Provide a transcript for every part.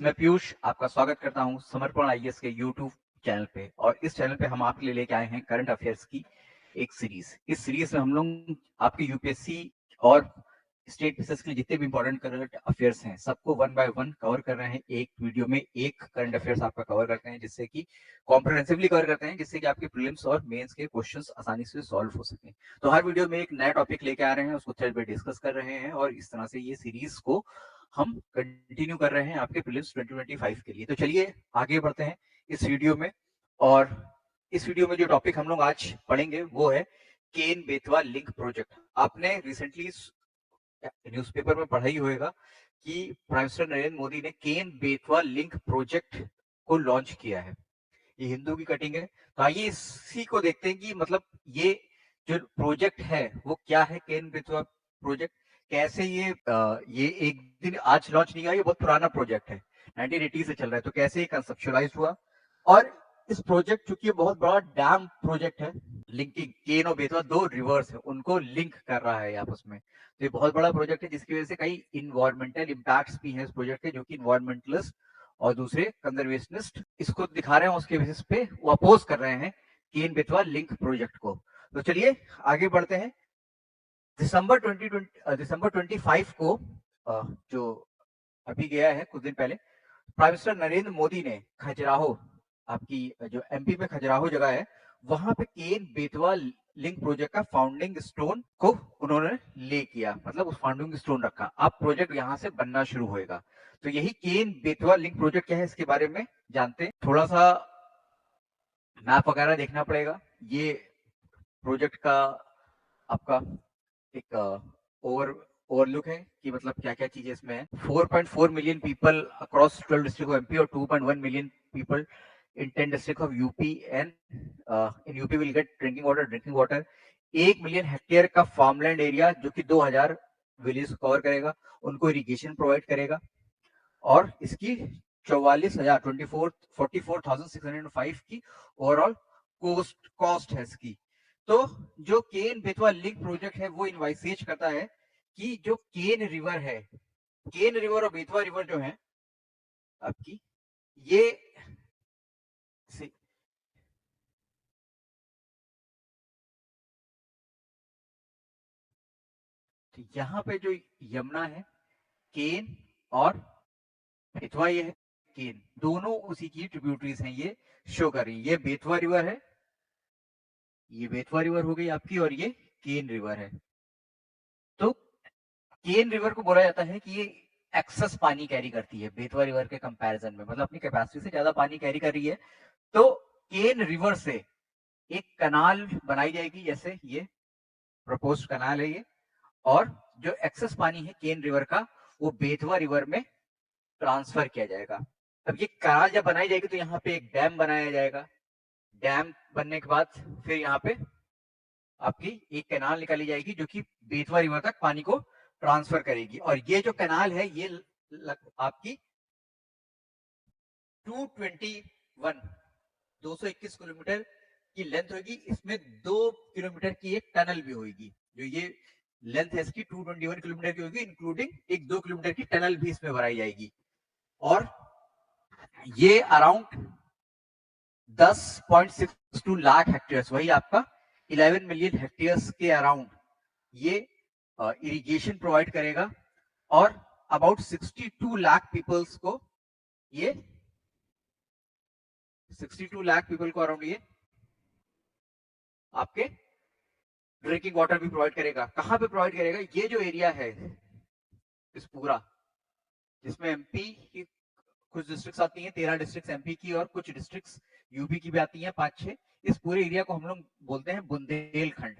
मैं पीयूष आपका स्वागत करता हूं समर्पण आईएएस के यूट्यूब चैनल पे। और इस चैनल पे हम आपके लिए लेके आए हैं करंट अफेयर्स की एक सीरीज। इस सीरीज में हम लोग आपके यूपीएससी और स्टेट पीसीएस के लिए जितने भी इंपॉर्टेंट करंट अफेयर्स हैं सबको वन बाय वन कवर कर रहे हैं। एक वीडियो में एक करंट अफेयर्स आपका कवर करते हैं, जिससे कि कॉम्प्रिहेंसिवली कवर करते हैं, जिससे कि आपके प्रीलिम्स और मेंस के क्वेश्चंस आसानी से सॉल्व हो सके। तो हर वीडियो में एक नया टॉपिक लेके आ रहे हैं, उसको थ्रेड पे डिस्कस कर रहे हैं और इस तरह से ये सीरीज को हम कंटिन्यू कर रहे हैं आपके प्रीलिम्स 2025 के लिए। तो चलिए आगे बढ़ते हैं इस वीडियो में। और इस वीडियो में जो टॉपिक हम लोग आज पढ़ेंगे वो है केन बेतवा लिंक प्रोजेक्ट। आपने रिसेंटली न्यूज़पेपर में पढ़ा ही होगा कि प्राइम मिनिस्टर नरेंद्र मोदी ने केन बेतवा लिंक प्रोजेक्ट को लॉन्च किया है। ये हिंदू की कटिंग है, तो आइए इसी को देखते हैं कि मतलब ये जो प्रोजेक्ट है वो क्या है। केन बेतवा प्रोजेक्ट कैसे ये एक दिन आज लॉन्च नहीं हुआ, ये बहुत पुराना प्रोजेक्ट है, 1980 से चल रहा है। तो कैसे ये कंसेप्चुअलाइज हुआ, और इस प्रोजेक्ट चूंकि बहुत बड़ा डैम प्रोजेक्ट है, लिंकिंग केन और बेतवा दो रिवर्स है उनको लिंक कर रहा है आपस में। तो ये बहुत बड़ा प्रोजेक्ट है जिसकी वजह से कई इन्वायरमेंटल इम्पैक्ट्स भी हैं इस प्रोजेक्ट के, जो कि इन्वायरमेंटलिस्ट और दूसरे कंजर्वेशनिस्ट इसको दिखा रहे हैं, उसके बेसिस पे वो अपोज कर रहे हैं केन बेतवा लिंक प्रोजेक्ट को। तो चलिए आगे बढ़ते हैं। दिसंबर 25 को जो अभी गया है कुछ दिन पहले, प्राइम मिनिस्टर नरेंद्र मोदी ने खजुराहो, आपकी जो एमपी में खजुराहो जगह है, वहां पे केन बेतवा लिंक प्रोजेक्ट का फाउंडिंग स्टोन को उन्होंने ले किया, मतलब उस फाउंडिंग स्टोन रखा। अब प्रोजेक्ट यहां से बनना शुरू होएगा। तो यही केन बेतवा लिंक प्रोजेक्ट क्या है इसके बारे में जानते हैं। थोड़ा सा मैप वगैरह देखना पड़ेगा। ये प्रोजेक्ट का आपका एक ओवरलुक है कि मतलब क्या क्या चीजें इसमें है। 4.4 million people across 12 district of MP और 2.1 million people in 10 district of UP and in UP will get drinking water। 1 million hectare का फार्मलैंड एरिया जो कि 2000 विलेज कवर करेगा, उनको इरिगेशन प्रोवाइड करेगा। और इसकी 44,000 44,605 की ओवरऑल कॉस्ट है इसकी। तो जो केन बेतवा लिंक प्रोजेक्ट है वो इन्वाइसेज करता है कि जो केन रिवर है, केन रिवर और बेतवा रिवर जो है आपकी, ये तो यहाँ पे जो यमुना है, केन और बेतवा, ये है केन, दोनों उसी की ट्रिब्यूटरीज हैं, ये शो कर रही है। ये बेतवा रिवर है, ये बेतवा रिवर हो गई आपकी, और ये केन रिवर है। तो केन रिवर को बोला जाता है कि ये एक्सेस पानी कैरी करती है बेतवा रिवर के कंपैरिजन में, मतलब अपनी कैपेसिटी से ज्यादा पानी कैरी कर रही है। तो केन रिवर से एक कनाल बनाई जाएगी, जैसे ये प्रपोज्ड कनाल है ये, और जो एक्सेस पानी है केन रिवर का वो बेतवा रिवर में ट्रांसफर किया जाएगा। अब ये कनाल जब बनाई जाएगी तो यहाँ पे एक डैम बनाया जाएगा। डैम बनने के बाद फिर यहाँ पे आपकी एक कैनाल निकाली जाएगी जो कि बेतवा रिवर तक पानी को ट्रांसफर करेगी। और ये जो कैनाल है ये आपकी 221 किलोमीटर की लेंथ होगी। इसमें 2 किलोमीटर की एक टनल भी होगी। जो ये लेंथ है इसकी 221 किलोमीटर की होगी, इंक्लूडिंग एक 2 किलोमीटर की टनल भी इसमें बनाई जाएगी। और ये अराउंड 10.62 लाख हेक्टेयर्स, वही आपका 11 मिलियन हेक्टेयर्स के अराउंड ये इरिगेशन प्रोवाइड करेगा। और अबाउट 62 लाख पीपल्स को ये 62 लाख पीपल को अराउंड ये आपके ड्रिंकिंग वाटर भी प्रोवाइड करेगा। कहां पे प्रोवाइड करेगा, ये जो एरिया है इस पूरा, जिसमें एमपी की कुछ डिस्ट्रिक्ट्स आती हैं, 13 डिस्ट्रिक्ट्स एमपी की और कुछ डिस्ट्रिक्ट्स यूपी की भी आती हैं, 5-6। इस पूरे एरिया को हम लोग बोलते हैं बुंदेलखंड।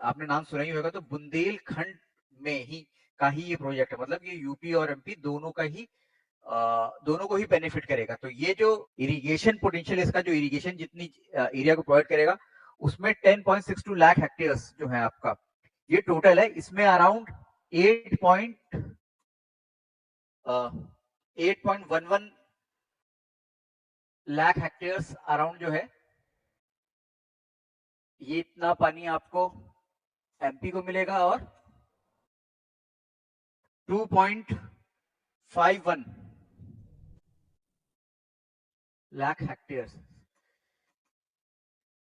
आपने नाम सुना ही होगा। तो बुंदेलखंड में ही का ही ये प्रोजेक्ट है, मतलब ये यूपी और एमपी दोनों का ही दोनों को ही बेनिफिट करेगा। तो ये जो इरिगेशन पोटेंशियल, इसका जो इरिगेशन जितनी एरिया को प्रोवाइड करेगा, उसमें 10.62 लाख हेक्टेयर्स जो है आपका, ये टोटल है। इसमें अराउंड 8.11 लाख हेक्टेयर्स अराउंड जो है, ये इतना पानी आपको एमपी को मिलेगा। और 2.51 लाख हेक्टेयर,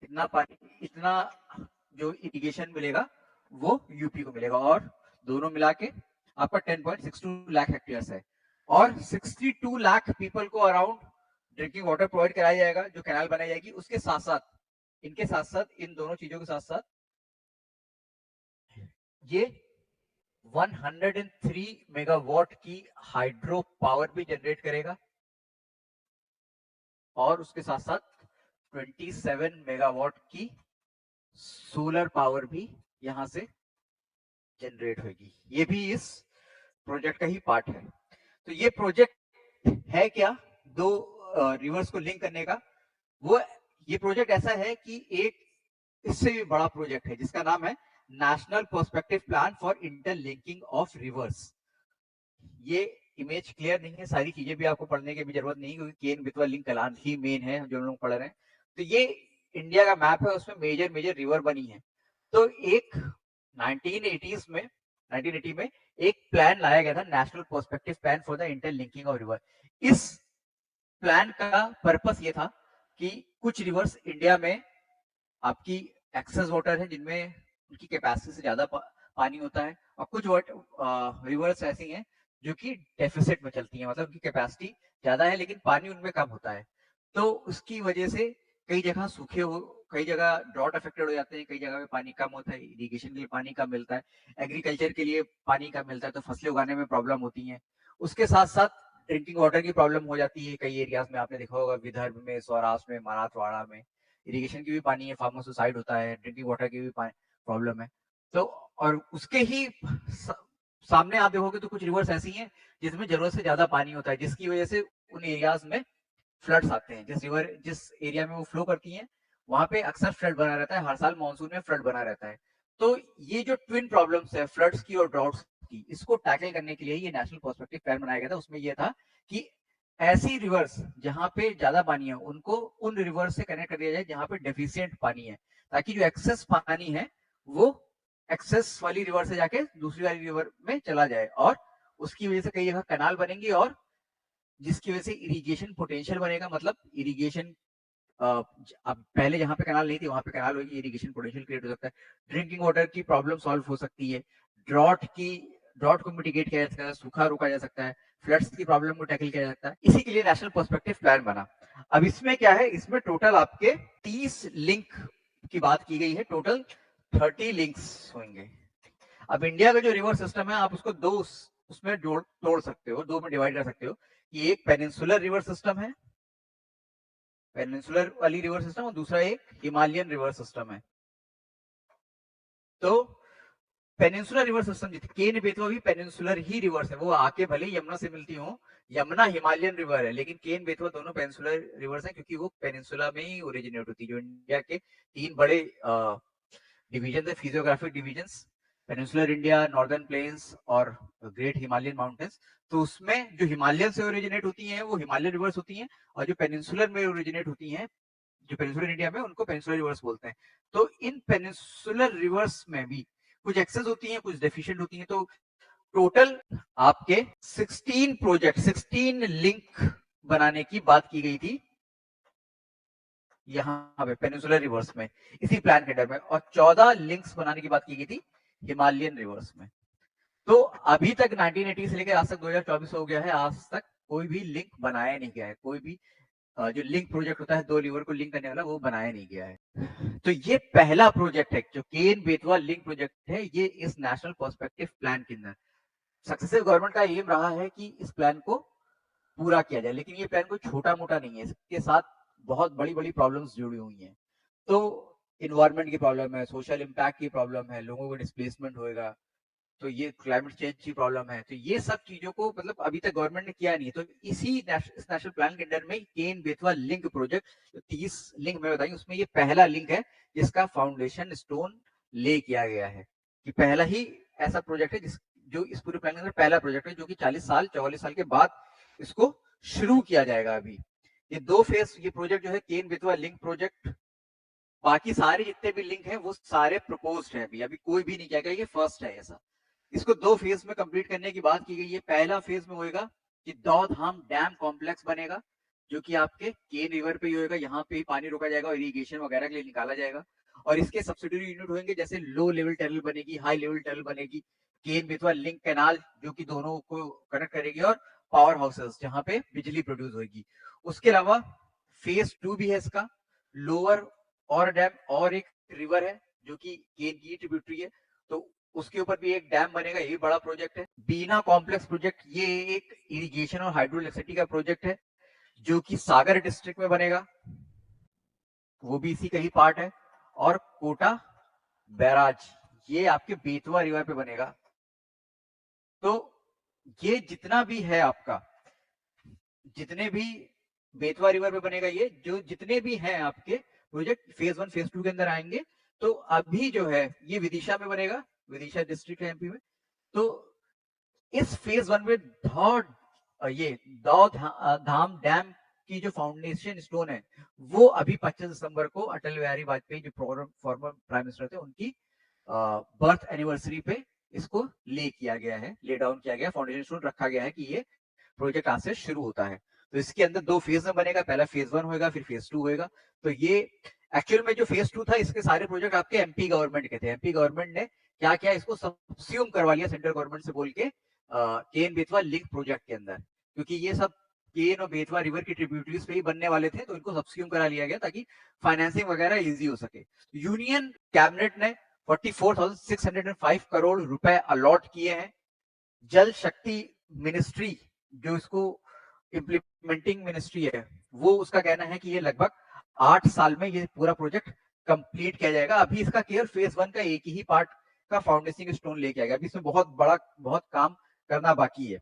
इतना पानी, इतना जो इरिगेशन मिलेगा वो यूपी को मिलेगा, और दोनों मिला के आपका 10.62 लाख हेक्टेयर है। और 62 लाख पीपल को अराउंड ड्रिंकिंग वाटर प्रोवाइड कराया जाएगा, जो कैनाल बनाई जाएगी। उसके साथ साथ, इनके साथ साथ, इन दोनों चीजों के साथ साथ ये 103 मेगावाट की हाइड्रो पावर भी जनरेट करेगा, और उसके साथ साथ 27 मेगावाट की सोलर पावर भी यहां से जनरेट होगी। ये भी इस प्रोजेक्ट का ही पार्ट है। तो ये प्रोजेक्ट है क्या, दो रिवर्स को लिंक करने का। वो ये प्रोजेक्ट ऐसा है कि एक इससे भी बड़ा प्रोजेक्ट है जिसका नाम है national perspective plan for interlinking of reverse. ये इमेज क्लियर नहीं है, सारी चीजें भी आपको पढ़ने की भी जरूरत नहीं, क्योंकि केन बेतवा लिंक कलान ही मेन है जो लोग पढ़ रहे हैं। तो ये इंडिया का मैप है, उसमें मेजर मेजर रिवर बनी है। तो एक 1980s में 1980 में एक प्लान लाया गया था, national perspective plan for the interlinking of river. इस प्लान का पर्पस ये था कि कुछ रिवर्स इंडिया में आपकी एक्सेस वाटर है, जिनमें उनकी कैपेसिटी से ज्यादा पानी होता है, और कुछ रिवर्स ऐसी हैं जो कि डेफिसिट में चलती हैं, मतलब उनकी कैपेसिटी ज्यादा है लेकिन पानी उनमें कम होता है। तो उसकी वजह से कई जगह सूखे हो, कई जगह ड्रॉट अफेक्टेड हो जाते हैं, कई जगह पे पानी कम होता है, इरिगेशन के लिए पानी कम मिलता है, एग्रीकल्चर के लिए पानी कम मिलता है, तो फसलें उगाने में प्रॉब्लम होती है। उसके साथ साथ ड्रिंकिंग वाटर की प्रॉब्लम हो जाती है कई एरियाज में, आपने देखा होगा विदर्भ में, सौराष्ट्र में, मराठवाड़ा में इरिगेशन की भी पानी है, फार्मर सुसाइड होता है, ड्रिंकिंग वाटर की भी प्रॉब्लम है। तो और उसके ही सामने आप देखोगे तो कुछ रिवर्स ऐसी हैं जिसमें जरूरत से ज्यादा पानी होता है, जिसकी वजह से उन एरियाज में फ्लड्स आते हैं। जिस एरिया में वो फ्लो करती हैं वहां पे अक्सर फ्लड बना रहता है, हर साल मानसून में फ्लड बना रहता है। तो ये जो ट्विन प्रॉब्लम्स है, फ्लड्स की और ड्राउट्स की, इसको टैकल करने के लिए ये नेशनल पर्सपेक्टिव प्लान बनाया गया था। उसमें यह था कि ऐसी रिवर्स जहां पे ज्यादा पानी है उनको उन रिवर्स से कनेक्ट कर दिया जाए जहां पे डेफिशिएंट पानी है, ताकि जो एक्सेस पानी है वो एक्सेस वाली रिवर से जाके दूसरी वाली रिवर में चला जाए, और उसकी वजह से कई जगह कनाल बनेंगे, और जिसकी वजह से इरिगेशन पोटेंशियल बनेगा। मतलब इरिगेशन, अब पहले जहां पे कनाल नहीं थी वहां पे कनाल होगी, इरिगेशन पोटेंशियल क्रिएट हो सकता है, ड्रिंकिंग वाटर की प्रॉब्लम सॉल्व हो सकती है, ड्रॉट को मिटिगेट किया जा सकता है, सूखा रोका जा सकता है, फ्लड्स की प्रॉब्लम को टैकल किया जा सकता है। इसी के लिए नेशनल पर्सपेक्टिव प्लान बना। अब इसमें क्या है, इसमें टोटल आपके 30 लिंक की बात की गई है, टोटल 30 लिंक्स होंगे। अब इंडिया का जो रिवर सिस्टम है, आप उसको दो उसमें तोड़ सकते हो, दो में डिवाइड कर सकते हो, कि एक पेनिनसुलर रिवर सिस्टम है, पेनिनसुलर वाली रिवर सिस्टम, और दूसरा एक हिमालयन रिवर सिस्टम है। तो peninsular river system, Ken Betwa भी पेनिनसुलर ही रिवर्स है, वो आके भले यमुना से मिलती हो, यमुना हिमालयन रिवर है, लेकिन केन बेतवा दोनों पेनिनसुलर रिवर्स है, क्योंकि वो पेनिनसुला में ही ओरिजिनेट होती है। जो इंडिया के तीन बड़े डिवीजन है, physiographic division, peninsular India, northern plains और ग्रेट हिमालयन माउंटेन्स। तो उसमें जो हिमालयन से ओरिजिनेट होती हैं वो हिमालयन रिवर्स होती हैं, और जो पेनिनसुलर में ओरिजिनेट होती हैं, जो पेनिनसुलर इंडिया में, उनको पेनिनसुलर रिवर्स बोलते हैं। तो इन पेनिनसुलर रिवर्स में भी कुछ एक्सेस होती हैं, कुछ डेफिशिएंट होती हैं। तो टोटल आपके 16 लिंक बनाने की बात की गई थी यहाँ पे पेनिनसुलर रिवर्स में, इसी प्लान के अंडर में, और 14 लिंक्स बनाने की बात की गई थी हिमालयन रिवर्स में। तो अभी तक 1980 से लेकर आज तक 2024 हो गया है, आज तक कोई भी लिंक बनाया नहीं गया है, कोई भी जो लिंक प्रोजेक्ट होता है दो रिवर को लिंक करने वाला, वो बनाया नहीं गया है। तो ये पहला प्रोजेक्ट है जो केन बेतवा लिंक प्रोजेक्ट है, ये इस नेशनल पर्सपेक्टिव प्लान के अंदर सक्सेसिव गवर्नमेंट का एम रहा है कि इस प्लान को पूरा किया जाए। लेकिन ये प्लान कोई छोटा मोटा नहीं है, इसके साथ बहुत बड़ी बड़ी प्रॉब्लम्स जुड़ी हुई हैं। तो इन्वायरमेंट की प्रॉब्लम है, सोशल इम्पैक्ट की प्रॉब्लम है, लोगों को डिस्प्लेसमेंट होएगा, तो ये क्लाइमेट चेंज की प्रॉब्लम है। तो ये सब चीजों को मतलब अभी तक गवर्नमेंट ने किया नहीं। तो इसी इस नेशनल प्लान के अंडर में केन बेतवा लिंक प्रोजेक्ट, जो 30 लिंक में बताई, उसमें ये पहला लिंक है जिसका फाउंडेशन स्टोन ले किया गया है, कि पहला ही ऐसा प्रोजेक्ट है जो इस पूरे प्लान के अंदर पहला प्रोजेक्ट है, जो कि 44 साल के बाद इसको शुरू किया जाएगा। अभी ये दो फेज, ये प्रोजेक्ट जो है केन बेतवा लिंक प्रोजेक्ट, बाकी सारे जितने भी लिंक हैं वो सारे प्रपोज्ड है, अभी कोई भी नहीं कहेगा ये फर्स्ट है ऐसा। इसको दो फेज में कंप्लीट करने की बात की गई है। पहला फेज में होएगा कि दौधाम डैम कॉम्प्लेक्स बनेगा, जो कि आपके केन रिवर पे ही होगा, यहाँ पे ही पानी रोका जाएगा और इरिगेशन वगैरह के लिए निकाला जाएगा। और इसके सब्सिडरी यूनिट होंगे, जैसे लो लेवल टनल बनेगी, हाई लेवल टनल बनेगी, केन बेतवा लिंक कैनाल जो कि दोनों को कनेक्ट करेगी, और पावर हाउसेस जहां पे बिजली प्रोड्यूस होगी। उसके अलावा फेज 2 भी है इसका, लोअर और डैम और एक रिवर है जो कि केन की ट्रिब्यूटरी है, तो उसके ऊपर भी एक डैम बनेगा, ये बड़ा प्रोजेक्ट है। बीना कॉम्प्लेक्स प्रोजेक्ट, ये एक इरिगेशन और हाइड्रो इलेक्ट्रिसिटी का प्रोजेक्ट है जो कि सागर डिस्ट्रिक्ट में बनेगा, वो भी इसी का ही पार्ट है। और कोटा बैराज, ये आपके बेतवा रिवर पे बनेगा। तो ये जितना भी है आपका, जितने भी बेतवा रिवर पे बनेगा, ये जो जितने भी हैं आपके प्रोजेक्ट फेज 1 फेज 2 के अंदर आएंगे। तो अभी जो है ये विदिशा में बनेगा, विदिशा डिस्ट्रिक्ट है एमपी में। तो इस फेज 1 में ये धाम डैम की जो फाउंडेशन स्टोन है, वो अभी 25 दिसंबर को अटल बिहारी वाजपेयी जो फॉर्मर प्राइम मिनिस्टर थे, उनकी बर्थ एनिवर्सरी पे इसको ले डाउन किया गया, फाउंडेशन स्टोन रखा गया है कि ये प्रोजेक्ट आज से शुरू होता है। तो इसके अंदर 2 फेज में बनेगा, पहला फेज 1 होगा, फिर फेज 2 होगा। तो ये एक्चुअल में जो फेज 2 था, इसके सारे प्रोजेक्ट आपके एमपी गवर्नमेंट के थे। एमपी गवर्नमेंट ने क्या किया, इसको सब्स्यूम करवा लिया सेंट्रल गवर्नमेंट से बोल के केन बेतवा लिंक प्रोजेक्ट के अंदर, क्योंकि ये सब केन और बेतवा रिवर की ट्रिब्यूटरीज पे ही बनने वाले थे, तो इनको सब्स्यूम करा लिया गया ताकि फाइनेंसिंग वगैरह इजी हो सके। यूनियन कैबिनेट ने 44,605 करोड़ रुपए अलॉट किए हैं। जल शक्ति मिनिस्ट्री जो इसको इम्प्लीमेंटिंग मिनिस्ट्री है, वो उसका कहना है कि ये लगभग 8 साल में ये पूरा प्रोजेक्ट कंप्लीट किया जाएगा। अभी इसका केवल फेज 1 का एक ही पार्ट का फाउंडेशन स्टोन लेके आएगा, अभी इसमें बहुत काम करना बाकी है।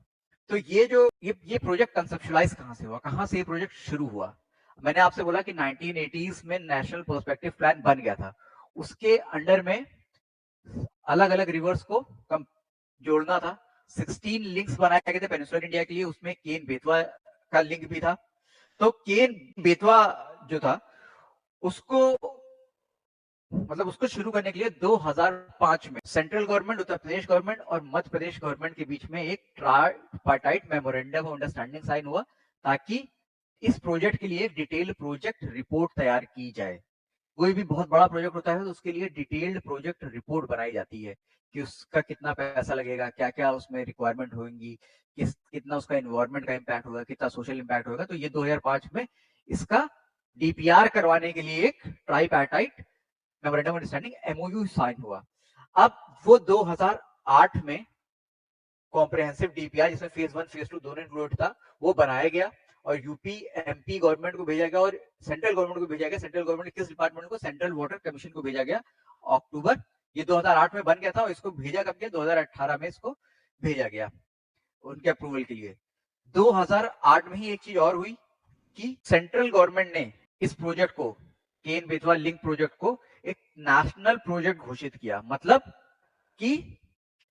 तो ये प्रोजेक्ट कंसेप्चुलाइज कहां से हुआ, कहां से ये प्रोजेक्ट शुरू हुआ? मैंने आपसे बोला कि 1980s में नेशनल पर्सपेक्टिव प्लान बन गया था, उसके अंडर में अलग अलग रिवर्स को जोड़ना था। 16 लिंक्स बनाए गए थे पेनिनसुलर इंडिया के लिए, उसमें केन बेतवा का लिंक भी था। तो केन बेतवा जो था उसको शुरू करने के लिए 2005 में central government, Uttar Pradesh government और मध्य प्रदेश गवर्नमेंट के बीच में एक tripartite memorandum of understanding sign हुआ, ताकि इस प्रोजेक्ट के लिए डिटेल्ड प्रोजेक्ट रिपोर्ट तैयार की जाए। कोई भी बहुत बड़ा प्रोजेक्ट होता है तो उसके लिए डिटेल्ड प्रोजेक्ट रिपोर्ट बनाई जाती है कि उसका कितना पैसा लगेगा, क्या क्या उसमें रिक्वायरमेंट होंगी, कितना उसका एनवायरमेंट का इम्पैक्ट होगा, कितना सोशल इम्पैक्ट होगा। तो ये 2005 में इसका डीपीआर करवाने के लिए एक tripartite memorandum of understanding MOU sign हुआ। अब वो 2008 में कॉम्प्रिहेंसिव डीपीआर, जिसमें फेज 1 फेज 2 दोनों इंक्लूड था, वो बनाया गया और यूपी एमपी गवर्नमेंट को भेजा गया और सेंट्रल गवर्नमेंट को भेजा गया। सेंट्रल गवर्नमेंट किस डिपार्टमेंट को? सेंट्रल वाटर कमीशन को भेजा गया। अक्टूबर ये 2008 में बन गया था और इसको भेजा कब गया? 2018 में इसको भेजा गया उनके अप्रूवल के लिए। 2008 में ही एक चीज और हुई कि सेंट्रल गवर्नमेंट ने इस प्रोजेक्ट को, केन बेतवा लिंक प्रोजेक्ट को, एक नेशनल प्रोजेक्ट घोषित किया। मतलब कि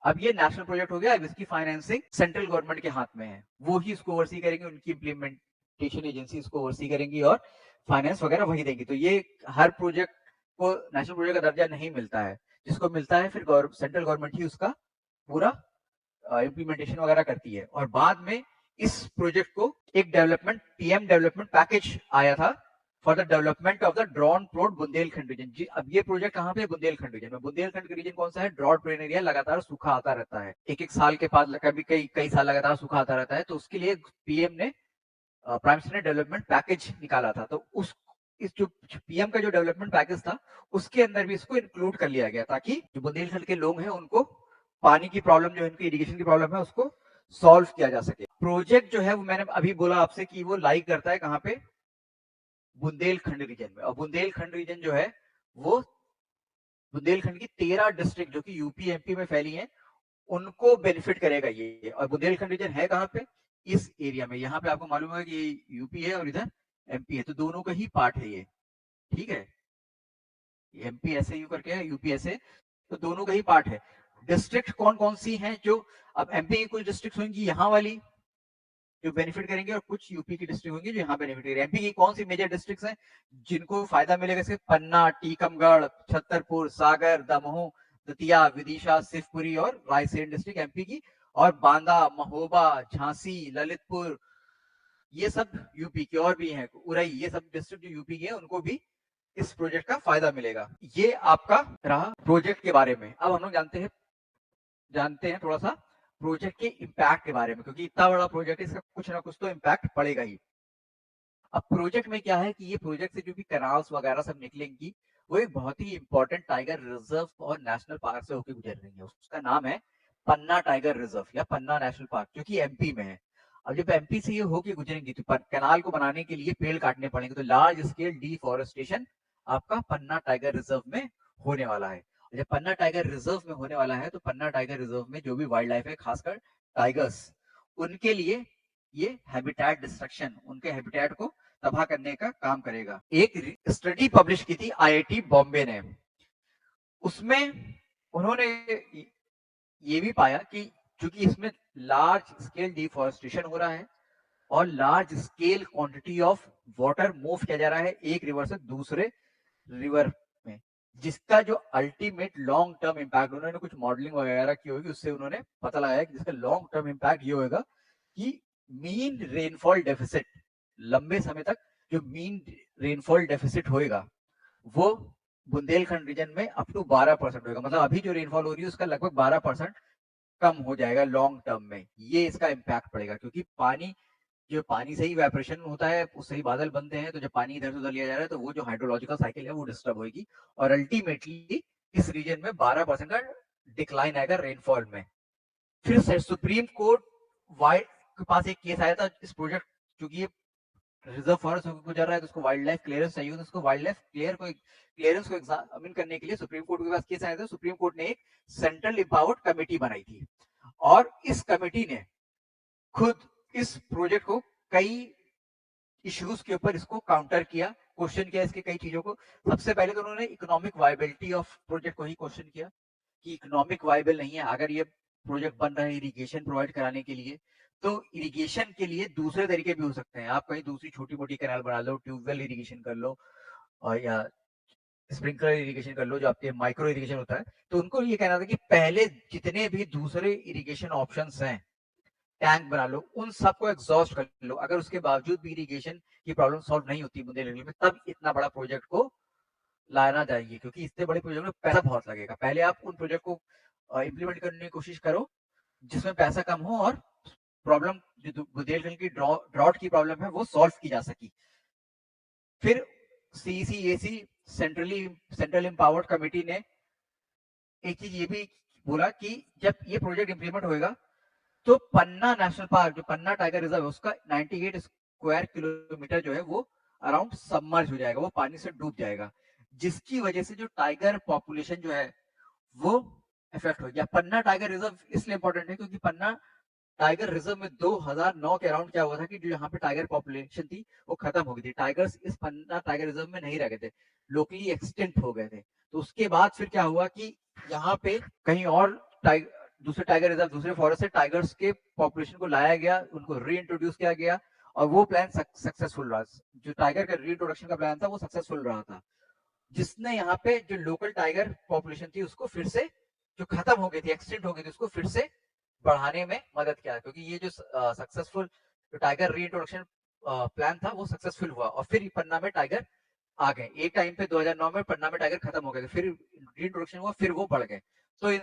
अब ये नेशनल प्रोजेक्ट हो गया, अब इसकी फाइनेंसिंग सेंट्रल गवर्नमेंट के हाथ में है, वो ही इसको ओवरसी करेंगे, उनकी इम्प्लीमेंटेशन एजेंसी इसको ओवरसी करेंगी और फाइनेंस वगैरह वही देंगी। तो ये हर प्रोजेक्ट को नेशनल प्रोजेक्ट का दर्जा नहीं मिलता है, जिसको मिलता है फिर सेंट्रल गवर्नमेंट ही उसका पूरा इम्प्लीमेंटेशन वगैरह करती है। और बाद में इस प्रोजेक्ट को एक पीएम डेवलपमेंट पैकेज आया था for the development of the drought prone Bundelkhand reason. जी, अब ये प्रोजेक्ट कहां पे? बुंदेलखंड रीजन में। बुंदेलखंड रीजन कौन सा है? ड्रॉट प्रोन एरिया, लगातार सूखा आता रहता है, एक साल के बाद कभी कई साल लगातार सूखा आता रहता है। तो उसके लिए पीएम ने, प्राइम मिनिस्टर ने डेवलपमेंट पैकेज निकाला था। तो इस जो पीएम का जो डेवलपमेंट पैकेज था, उसके अंदर भी इसको इंक्लूड कर लिया गया, ताकि जो बुंदेलखंड के लोग हैं उनको पानी की प्रॉब्लम, जो इनकी इरिगेशन की प्रॉब्लम है, उसको सॉल्व किया जा सके। प्रोजेक्ट जो है वो मैंने अभी बोला आपसे कि वो लाई करता है कहां पे? बुंदेलखंड रीजन में। और बुंदेलखंड रीजन जो है वो बुंदेलखंड की 13 डिस्ट्रिक्ट जो कि यूपी एमपी में फैली हैं, उनको बेनिफिट करेगा ये। और बुंदेलखंड रीजन है कहां पे? इस एरिया में। यहाँ पे आपको मालूम होगा कि यूपी है और इधर एमपी है, तो दोनों का ही पार्ट है ये, ठीक है। एमपी ऐसे यू करके है, यूपी ऐसे, तो दोनों का ही पार्ट है। डिस्ट्रिक्ट कौन कौन सी हैं? जो अब एमपी की कुछ डिस्ट्रिक्ट होंगी यहाँ वाली जो बेनिफिट करेंगे, और कुछ यूपी की डिस्ट्रिक्ट होंगी जो यहाँ बेनिफिट करेंगे। एमपी की कौन सी मेजर डिस्ट्रिक्ट्स हैं जिनको फायदा मिलेगा? इसके पन्ना, टीकमगढ़, छतरपुर, सागर, दमोह, दतिया, विदिशा, शिवपुरी और रायसेन डिस्ट्रिक्ट एमपी की। और बांदा, महोबा, झांसी, ललितपुर, ये सब यूपी के और भी हैं, उरई, ये सब डिस्ट्रिक्ट जो यूपी के हैं उनको भी इस प्रोजेक्ट का फायदा मिलेगा। ये आपका रहा प्रोजेक्ट के बारे में। अब हम लोग जानते हैं थोड़ा सा प्रोजेक्ट के इम्पैक्ट के बारे में, क्योंकि इतना बड़ा प्रोजेक्ट है, इसका कुछ ना कुछ तो इम्पैक्ट पड़ेगा ही। अब प्रोजेक्ट में क्या है कि ये प्रोजेक्ट से जो भी कैनाल्स वगैरह सब निकलेंगी, वो एक बहुत ही इंपॉर्टेंट टाइगर रिजर्व और नेशनल पार्क से होकर गुजर रही है। उसका नाम है पन्ना टाइगर रिजर्व या पन्ना नेशनल पार्क, जो कि एमपी में है। अब जब एमपी से ये होके गुजरेंगी तो कैनाल को बनाने के लिए पेड़ काटने पड़ेंगे, तो लार्ज स्केल डिफॉरेस्टेशन आपका पन्ना टाइगर रिजर्व में होने वाला है। जब पन्ना टाइगर रिजर्व में होने वाला है तो पन्ना टाइगर रिजर्व में जो भी वाइल्ड लाइफ है, खासकर टाइगर्स, उनके लिए ये हैबिटेट डिस्ट्रक्शन, उनके हैबिटेट को तबाह करने का काम करेगा। एक स्टडी पब्लिश की थी आईआईटी बॉम्बे ने, उसमें उन्होंने ये भी पाया कि चूंकि इसमें लार्ज स्केल डिफॉरेस्टेशन हो रहा है और large scale quantity of water move किया जा रहा है एक रिवर से दूसरे रिवर में, जिसका जो अल्टीमेट लॉन्ग टर्म इम्पैक्ट, उन्होंने कुछ मॉडलिंग वगैरह की होगी, उससे उन्होंने पता लगाया कि जिसका लॉन्ग टर्म इम्पैक्ट ये होगा कि मीन रेनफॉल डेफिसिट, लंबे समय तक जो मीन रेनफॉल डेफिसिट होएगा वो बुंदेलखंड रीजन में अप टू 12% होगा। मतलब अभी जो रेनफॉल हो रही है उसका लगभग 12% कम हो जाएगा लॉन्ग टर्म में। ये इसका इम्पैक्ट पड़ेगा, क्योंकि पानी से ही इवेपोरेशन होता है, उससे ही बादल बनते हैं, तो जब पानी इधर से उधर लिया जा रहा है तो वो जो हाइड्रोलॉजिकल साइकिल है वो डिस्टर्ब होगी और अल्टीमेटली इस रीजन में 12% का डिक्लाइन आएगा रेनफॉल में। फिर सुप्रीम कोर्ट के पास एक केस आया था इस प्रोजेक्ट, क्योंकि ये रिजर्व फॉरेस्ट होकर गुजर रहा है तो उसको वाइल्ड लाइफ क्लियरेंस चाहिए, तो उसको वाइल्ड लाइफ क्लियरेंस को एग्जामिन करने के लिए सुप्रीम कोर्ट के पास केस आया था। सुप्रीम कोर्ट ने एक सेंट्रल एम्पावर्ड कमेटी बनाई थी और इस कमेटी ने खुद इस प्रोजेक्ट को कई इश्यूज के ऊपर इसको काउंटर किया, क्वेश्चन किया इसके कई चीजों को। सबसे पहले तो उन्होंने इकोनॉमिक वायबिलिटी ऑफ प्रोजेक्ट को ही क्वेश्चन किया कि इकोनॉमिक वायबल नहीं है अगर ये प्रोजेक्ट बन रहा है इरिगेशन प्रोवाइड कराने के लिए, तो इरिगेशन के लिए दूसरे तरीके भी हो सकते हैं। आप कहीं दूसरी छोटी मोटी कैनाल बना लो, ट्यूबवेल इरिगेशन कर लो और या स्प्रिंकलर इरिगेशन कर लो, जो आपके माइक्रो इरिगेशन होता है। तो उनको ये कहना था कि पहले जितने भी दूसरे इरिगेशन ऑप्शंस हैं, टैंक बना लो, उन सबको एग्जॉस्ट कर लो, अगर उसके बावजूद भी इरिगेशन की प्रॉब्लम सॉल्व नहीं होती बुंदेलखंड में, तब इतना बड़ा प्रोजेक्ट को लाना चाहिए, क्योंकि इतने बड़े प्रोजेक्ट में पैसा बहुत लगेगा। पहले आप उन प्रोजेक्ट को इम्प्लीमेंट करने की कोशिश करो जिसमें पैसा कम हो और प्रॉब्लम जो बुंदेलखंड की ड्रॉट की प्रॉब्लम है वो सॉल्व की जा सकी। फिर सीईसीएसी सेंट्रल एम्पावर्ड कमेटी ने एक चीज ये भी बोला कि जब ये प्रोजेक्ट इंप्लीमेंट होएगा तो पन्ना नेशनल पार्क, जो पन्ना टाइगर रिजर्व है, उसका 98 स्क्वायर किलोमीटर जो है वो अराउंड सबमर्ज हो जाएगा, वो पानी से डूब जाएगा, जिसकी वजह से जो टाइगर पॉपुलेशन जो है वो इफेक्ट हो गया। पन्ना टाइगर रिजर्व इसलिए इंपॉर्टेंट है क्योंकि पन्ना टाइगर रिजर्व में 2009 के अराउंड क्या हुआ था कि जो यहाँ पे टाइगर पॉपुलेशन थी वो खत्म हो गई थी। टाइगर्स इस पन्ना टाइगर रिजर्व में नहीं रह गए थे, लोकली एक्सटिंक्ट हो गए थे। तो उसके बाद फिर क्या हुआ कि यहाँ पे कहीं और दूसरे टाइगर रिजर्व, दूसरे फॉरेस्ट से टाइगर्स के पॉपुलेशन को लाया गया, उनको रीइंट्रोड्यूस किया गया और वो प्लान सक्सेसफुल रहा। जो टाइगर का रीइंट्रोडक्शन का प्लान था वो सक्सेसफुल रहा था, जिसने यहाँ पे जो लोकल टाइगर पॉपुलेशन थी उसको फिर से, जो खत्म हो गई थी, एक्सटिंक्ट हो गई थी, उसको फिर से बढ़ाने में मदद किया, क्योंकि ये जो सक्सेसफुल जो टाइगर रीइंट्रोडक्शन प्लान था वो सक्सेसफुल हुआ और फिर पन्ना में टाइगर आ गए। एक टाइम पे 2009 में पन्ना में टाइगर खत्म हो गए थे, फिर रीइंट्रोडक्शन हुआ, फिर वो बढ़ गए। तो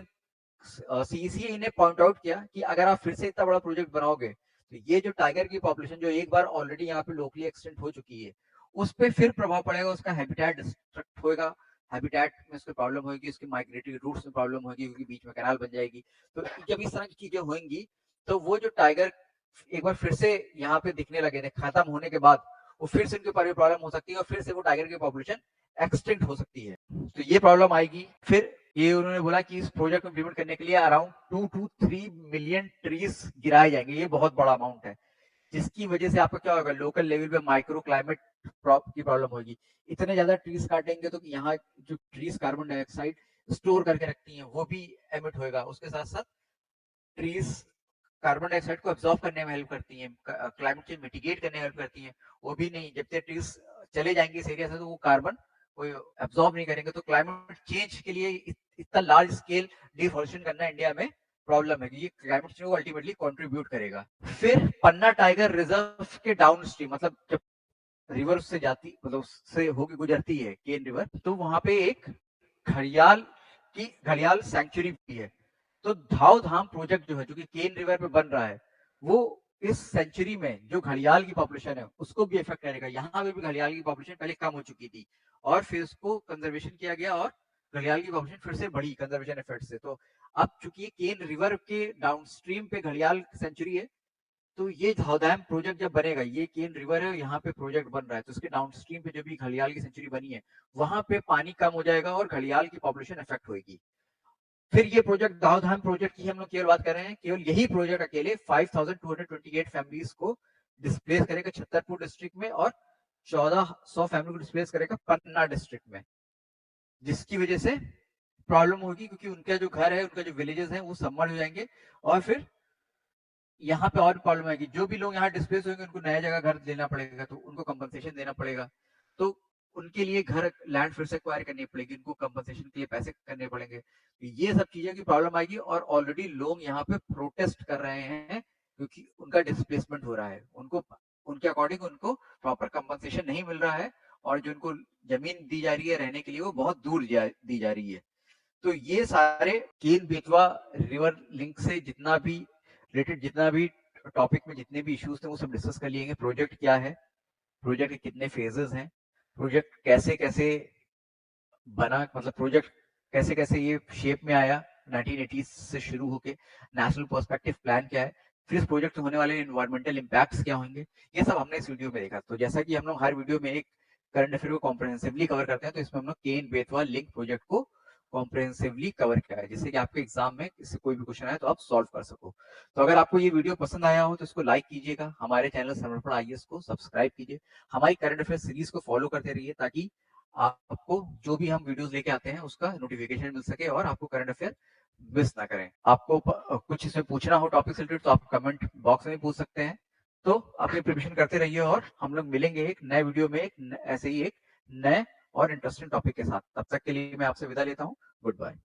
सीईसीए ने पॉइंट आउट किया कि अगर आप फिर से इतना बड़ा प्रोजेक्ट बनाओगे तो ये जो टाइगर की पॉपुलेशन जो एक बार ऑलरेडी यहाँ पे लोकली एक्सटेंट हो चुकी है उस पर फिर प्रभाव पड़ेगा, उसका हैबिटेट डिस्ट्रक्ट होगा, हैबिटेट में उसकी प्रॉब्लम होगी, उसकी माइग्रेटरी रूट्स में प्रॉब्लम होगी क्योंकि बीच में कैनाल बन जाएगी। तो जब इस तरह की चीजें होंगी तो वो जो टाइगर एक बार फिर से यहाँ पे दिखने लगे थे खत्म होने के बाद, वो फिर से उनके ऊपर प्रॉब्लम हो सकती है और फिर से वो टाइगर की पॉपुलेशन एक्सटिंक्ट हो सकती है। तो ये प्रॉब्लम आएगी। फिर ये उन्होंने बोला कि इस प्रोजेक्ट को इम्प्लीमेंट करने के लिए अराउंड 2 to 3 मिलियन ट्रीज गिराए जाएंगे। ये बहुत बड़ा अमाउंट है, जिसकी वजह से आपका क्या होगा, लोकल लेवल पे माइक्रो क्लाइमेट की प्रॉब्लम होगी। इतने ज्यादा ट्रीज काटेंगे तो यहाँ जो ट्रीज कार्बन डाइऑक्साइड स्टोर करके रखती हैं वो भी एमिट होएगा, उसके साथ साथ ट्रीज कार्बन डाइऑक्साइड को एब्जॉर्ब करने में हेल्प करती हैं, क्लाइमेट चेंज मिटिगेट करने में हेल्प करती हैं। वो भी नहीं, जब तक ट्रीज चले जाएंगे इस एरिया से तो वो कार्बन कोई एब्जॉर्ब नहीं करेंगे। तो क्लाइमेट चेंज के लिए इतना लार्ज स्केल डिफॉरेस्टेशन करना इंडिया में प्रॉब्लम है कि ये क्लाइमेट चेंज को अल्टीमेटली कंट्रीब्यूट करेगा। फिर पन्ना टाइगर रिजर्व के डाउन स्ट्रीम, मतलब जब रिवर उससे जाती, मतलब उससे होके गुजरती है केन रिवर, तो वहां पे एक घड़ियाल सैंक्चुरी भी है। तो धाव धाम प्रोजेक्ट जो है, जो कि केन रिवर पे बन रहा है, वो इस सेंचुरी में जो घड़ियाल की पॉपुलेशन है उसको भी इफेक्ट करेगा। यहाँ पे भी घड़ियाल की पॉपुलेशन पहले कम हो चुकी थी और फिर उसको कंजर्वेशन किया गया और घड़ियाल की पॉपुलेशन फिर से बढ़ी कंजर्वेशन इफेक्ट से। तो अब चूंकि केन रिवर के डाउनस्ट्रीम पे घड़ियाल सेंचुरी है, तो ये धौलधाम प्रोजेक्ट जब बनेगा, ये केन रिवर है, यहाँ पे प्रोजेक्ट बन रहा है, तो उसके डाउनस्ट्रीम पे जो भी घड़ियाल की सेंचुरी बनी है, वहां पे पानी कम हो जाएगा और घड़ियाल की पॉपुलेशन इफेक्ट होगी। फिर ये प्रोजेक्ट दाऊधाम प्रोजेक्ट की हम लोग केवल बात कर रहे हैं, केवल यही प्रोजेक्ट अकेले 5228 फैमिलीज को डिस्प्लेस करेगा छतरपुर डिस्ट्रिक्ट में और 1400 फैमिली को डिस्प्लेस करेगा पन्ना डिस्ट्रिक्ट में, जिसकी वजह से प्रॉब्लम होगी क्योंकि उनका जो घर है, उनका जो विलेजेस है वो सबमर्ज हो जाएंगे। और फिर यहाँ पे और प्रॉब्लम है कि जो भी लोग यहाँ डिस्प्लेस होंगे उनको नया जगह घर लेना पड़ेगा, तो उनको कंपनसेशन देना पड़ेगा। तो उनके लिए घर लैंड फिर से एक्वायर करनी पड़ेगी, उनको कंपनसेशन के लिए पैसे करने पड़ेंगे। तो ये सब चीजें की प्रॉब्लम आएगी और ऑलरेडी लोग यहाँ पे प्रोटेस्ट कर रहे हैं क्योंकि उनका डिस्प्लेसमेंट हो रहा है, उनको उनके अकॉर्डिंग उनको प्रॉपर कंपनसेशन नहीं मिल रहा है और जो उनको जमीन दी जा रही है रहने के लिए वो बहुत दूर दी जा रही है। तो ये सारे केन बेतवा रिवर लिंक से जितना भी रिलेटेड, जितना भी टॉपिक में जितने भी इश्यूज थे वो सब डिस्कस कर लिए। प्रोजेक्ट क्या है, प्रोजेक्ट के कितने फेजेस हैं, प्रोजेक्ट कैसे कैसे बना, मतलब प्रोजेक्ट कैसे कैसे ये शेप में आया 1980 से शुरू होके, नेशनल पर्सपेक्टिव प्लान क्या है, फिर इस प्रोजेक्ट से होने वाले इन्वायरमेंटल इम्पैक्ट्स क्या होंगे, ये सब हमने इस वीडियो में देखा। तो जैसा कि हम लोग हर वीडियो में एक करंट अफेयर को कॉम्प्रिहेंसिवली कवर करते हैं, तो इसमें हम लोग केन बेतवा लिंक प्रोजेक्ट को कॉम्प्रिहेंसिवली कवर किया है, जिससे कि आपके एग्जाम में इससे कोई भी क्वेश्चन आए तो आप सॉल्व कर सको। तो अगर आपको ये वीडियो पसंद आया हो तो इसको लाइक कीजिएगा, हमारे चैनल समर्पण आईएएस को सब्सक्राइब कीजिए, हमारी करंट अफेयर सीरीज को फॉलो करते रहिए ताकि आपको जो भी हम वीडियोस लेके आते हैं उसका नोटिफिकेशन मिल सके और आपको करंट अफेयर मिस ना करें। आपको कुछ इसमें पूछना हो टॉपिक से रिलेटेड तो आप कमेंट बॉक्स में पूछ सकते हैं। तो अपनी प्रिपरेशन करते रहिए और हम लोग मिलेंगे एक नए वीडियो में ऐसे ही एक नए और इंटरेस्टिंग टॉपिक के साथ। तब तक के लिए मैं आपसे विदा लेता हूँ। Good bye.